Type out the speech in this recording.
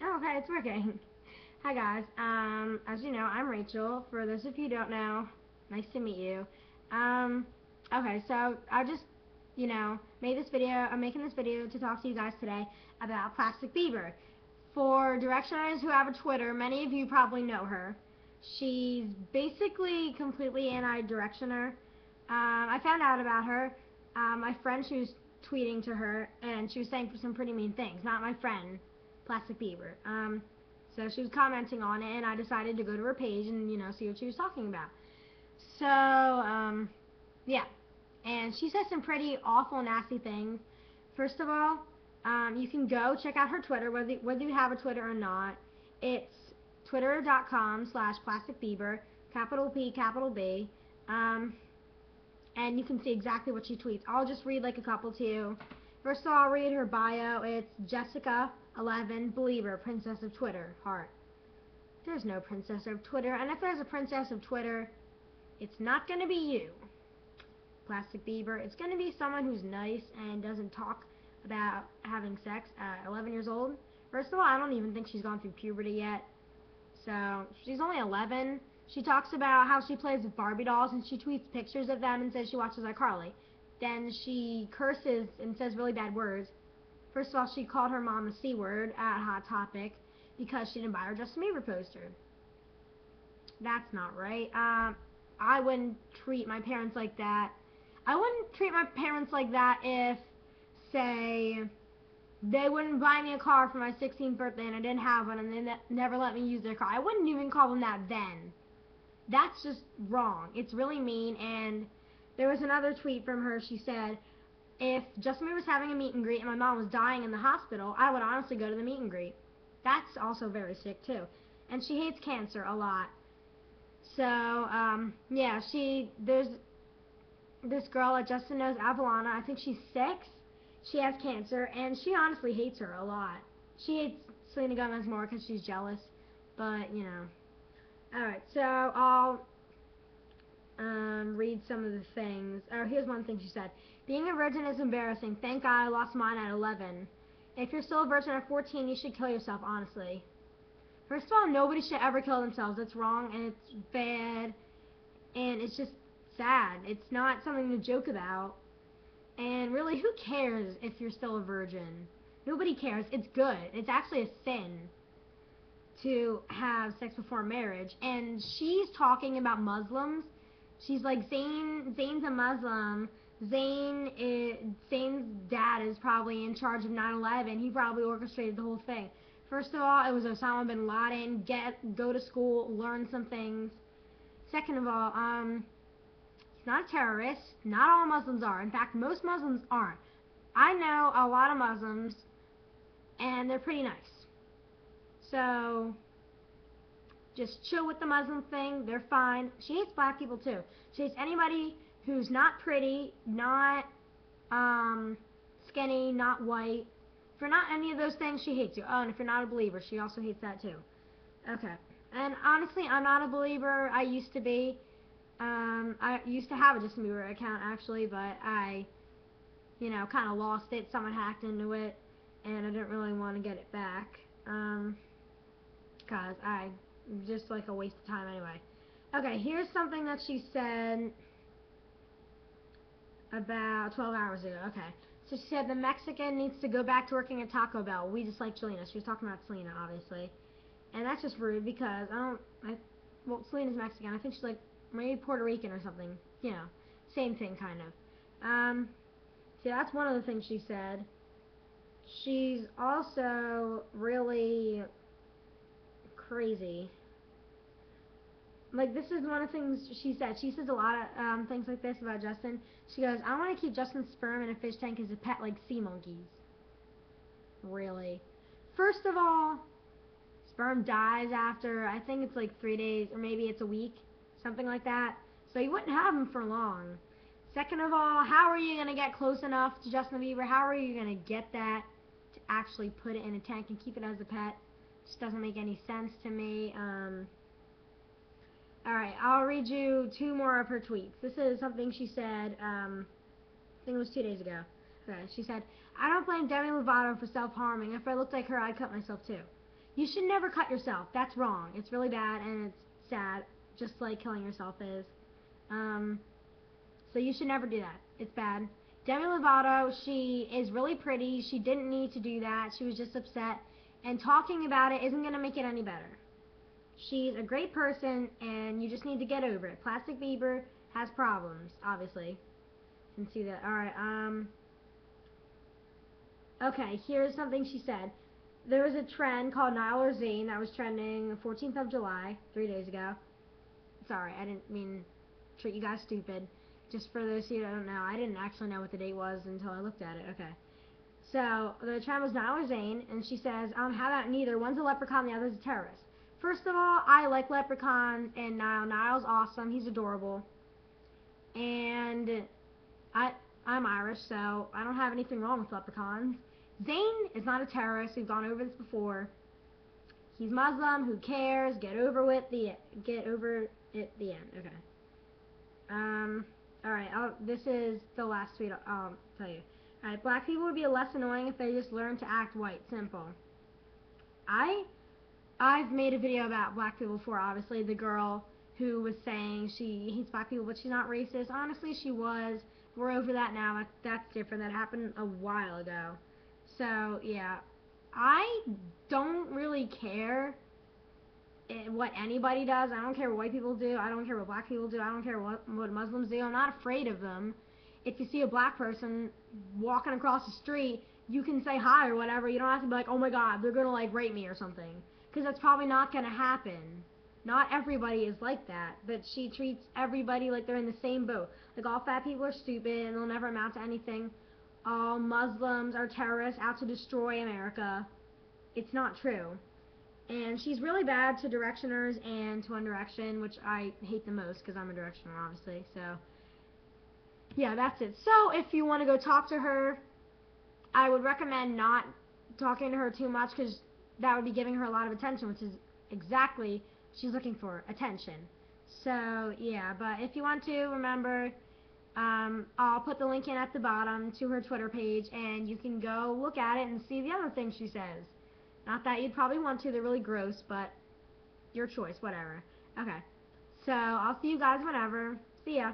Oh, okay, it's working. Hi guys. As you know, I'm Rachel. For those of you who don't know, nice to meet you. Um, okay, so I just, made this video. I'm making this video to talk to you guys today about Plastic Bieber. For Directioners who have a Twitter, many of you probably know her. She's basically completely anti-Directioner. I found out about her. My friend, she was tweeting to her, and she was saying some pretty mean things. Not my friend, Plastic Bieber. So she was commenting on it, and I decided to go to her page and see what she was talking about. So yeah, and she said some pretty awful, nasty things. First of all, you can go check out her Twitter, whether you have a Twitter or not. It's twitter.com/plasticbieber, capital P, capital B. And you can see exactly what she tweets. I'll just read like a couple to you. First of all, I'll read her bio. It's Jessica 11, believer, princess of Twitter, heart. There's no princess of Twitter, and if there's a princess of Twitter, it's not going to be you, Plastic Bieber. It's going to be someone who's nice and doesn't talk about having sex at 11 years old. First of all, I don't even think she's gone through puberty yet. So, she's only 11. She talks about how she plays with Barbie dolls, and she tweets pictures of them and says she watches iCarly. Then she curses and says really bad words. First of all, she called her mom the C word at Hot Topic because she didn't buy her Justin Bieber poster. That's not right. I wouldn't treat my parents like that. I wouldn't treat my parents like that if, say, they wouldn't buy me a car for my 16th birthday and I didn't have one and they never let me use their car. I wouldn't even call them that then. That's just wrong. It's really mean. And there was another tweet from her. She said, if Justin Bieber was having a meet and greet and my mom was dying in the hospital, I would honestly go to the meet and greet. That's also very sick too. And she hates cancer a lot. So, yeah, there's this girl that Justin knows, Avalana. I think she's 6. She has cancer, and she honestly hates her a lot. She hates Selena Gomez more because she's jealous. But, Alright, so I'll read some of the things. Oh, here's one thing she said. Being a virgin is embarrassing. Thank God I lost mine at 11. If you're still a virgin at 14, you should kill yourself, honestly. First of all, nobody should ever kill themselves. It's wrong, and it's bad, and it's just sad. It's not something to joke about. And really, who cares if you're still a virgin? Nobody cares. It's good. It's actually a sin to have sex before marriage. And she's talking about Muslims. She's like, Zayn's a Muslim. Zayn's dad is probably in charge of 9/11. He probably orchestrated the whole thing. First of all, it was Osama bin Laden. Go to school, learn some things. Second of all, he's not a terrorist. Not all Muslims are. In fact, most Muslims aren't. I know a lot of Muslims, and they're pretty nice. So, just chill with the Muslim thing. They're fine. She hates black people too. She hates anybody who's not pretty, not skinny, not white. If you're not any of those things, she hates you. Oh, and if you're not a believer, she also hates that too. Okay. And honestly, I'm not a believer. I used to be. I used to have a Justin Bieber account actually, but I, kind of lost it. Someone hacked into it, and I didn't really want to get it back. Cause I just like a waste of time anyway. Okay, here's something that she said about 12 hours ago. Okay. So she said the Mexican needs to go back to working at Taco Bell. We just like Selena. She was talking about Selena, obviously. And that's just rude because well, Selena's Mexican. I think she's like maybe Puerto Rican or something. Same thing kind of. See, that's one of the things she said. She's also really crazy. Like, this is one of the things she said. She says a lot of things like this about Justin. She goes, I want to keep Justin's sperm in a fish tank as a pet like sea monkeys. Really? First of all, sperm dies after, I think it's like 3 days, or maybe it's a week, something like that. So you wouldn't have him for long. Second of all, how are you going to get close enough to Justin Bieber? How are you going to get that to actually put it in a tank and keep it as a pet? Just doesn't make any sense to me. Alright, I'll read you 2 more of her tweets. This is something she said, I think it was 2 days ago. Okay, she said, I don't blame Demi Lovato for self-harming. If I looked like her, I'd cut myself too. You should never cut yourself. That's wrong. It's really bad and it's sad, just like killing yourself is. So you should never do that. It's bad. Demi Lovato, she is really pretty. She didn't need to do that. She was just upset. And talking about it isn't going to make it any better. She's a great person, and you just need to get over it. Plastic Bieber has problems, obviously. You can see that. Alright, okay, here's something she said. There was a trend called Nile or Zane that was trending the 14th of July, 3 days ago. Sorry, I didn't mean to treat you guys stupid. Just for those of you that don't know, I didn't actually know what the date was until I looked at it. Okay. So, the trend was Nile or Zane, and she says, how about neither? One's a leprechaun, the other's a terrorist. First of all, I like leprechauns, and Nile. Nile's awesome. He's adorable. And I'm Irish, so I don't have anything wrong with leprechauns. Zane is not a terrorist. We've gone over this before. He's Muslim. Who cares? Get over it. The end. Okay. Alright, this is the last tweet I'll tell you. Alright, black people would be less annoying if they just learned to act white. Simple. I've made a video about black people before, obviously. The girl who was saying she hates black people, but she's not racist. Honestly, she was. We're over that now. That's different. That happened a while ago. So, yeah. I don't really care what anybody does. I don't care what white people do. I don't care what black people do. I don't care what Muslims do. I'm not afraid of them. If you see a black person walking across the street, you can say hi or whatever. You don't have to be like, oh my god, they're gonna like rape me or something. Because that's probably not gonna happen. Not everybody is like that. But she treats everybody like they're in the same boat. Like all fat people are stupid and they'll never amount to anything. All Muslims are terrorists out to destroy America. It's not true. And she's really bad to Directioners and to One Direction, which I hate the most because I'm a Directioner, obviously. So, yeah, that's it. So, if you want to go talk to her, I would recommend not talking to her too much because that would be giving her a lot of attention, which is exactly what she's looking for, attention. So, yeah, but if you want to, remember, I'll put the link in at the bottom to her Twitter page, and you can go look at it and see the other things she says. Not that you'd probably want to, they're really gross, but your choice, whatever. Okay, so I'll see you guys whenever. See ya.